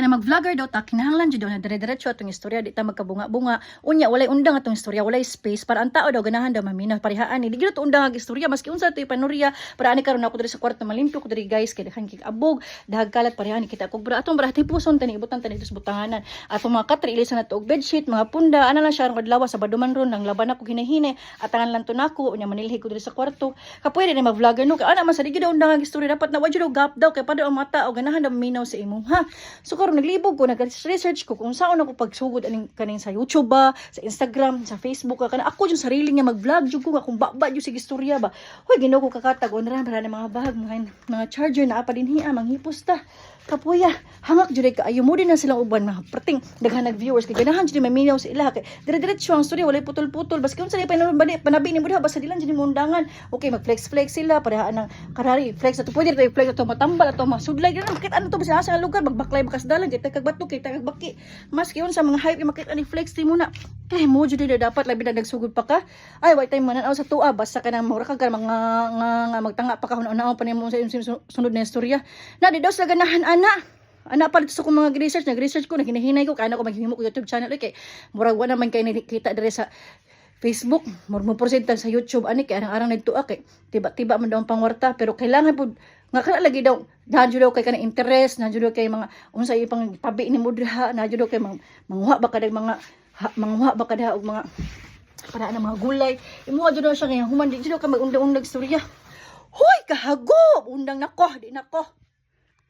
na mag-vlogger daw ta kinahanglan jud daw na dire-diretso atong istorya di ta magkabunga-bunga unya walay undang atong istorya walay space para ang tao daw ganahan daw maminaw parihaan ni di gyud to undang ang istorya maski unsa toy panurya para ani karon ako diri sa kwarto malimpyo ko diri guys kay daghan kig abog dahag kalat parihaan kita ko bra atong brati puson tani ibutan tani sa butanganan atong mga katri ilisan nato og bedsheet mga punda ana lang siya ron adlaw sa baduman ron nang laban ako hinahine atangan lang to nako unya manilhi ko diri sa kwarto kapuy ni mag-vlogger no kay ana man sa di gyud undang ang istorya dapat na wadyo gap daw kay padaw ang mata o ganahan daw maminaw sa imo ha so naglibog ko, nag-research ko kung saan ako pagsugod kaning sa YouTube ba, sa Instagram, sa Facebook, kana ako yung sarili niya mag-vlog jud ko kung ba yung sige istorya ba. Hoy, Ginoo ko kakatag on ra mga bahag mga charger na apa dinhi manghipos ta. Kapuya, hangak jud ka ayo mo din na silang uban mga prating daghan nag-viewers kay ganahan jud maminaw sa ila kay dire-diretso ang storya walay putol-putol baski unsa panabi ni mo diha basta dilan jud mo undangan. Okay, mag-flex sila para nang karari flex ato pwede tayo flex ato matambal ato masudlay ganun kit ano to sa lugar magbaklay bakas dalan kay kagbato kay tagbaki maski unsa mga hype makita ni flex ti mo na kay mo jud dapat labi na nagsugod pa ka ay way tay manan sa tuwa basta ka nang mura ka mga magtanga pa ka una-una pa nimo sa sunod na istorya na di daw sa ganahan ana pa dito sa kong mga nag-research ko naghinay ko kaya ako maghimo ko YouTube channel kay murag wa naman kay nakita dire sa Facebook mo porsentan sa YouTube ani kay arang-arang nagtuak kay tiba-tiba man daw ang pangwarta pero kailangan pud nga kana lagi daw dahan jud kay kana interest na jud kay mga unsa ipang tabi ni mo diha na jud kay manghuha ba kada og mga para na mga gulay imuha jud siya kay human di jud ka mag-undang-undang istorya hoy kahagop undang nako di nako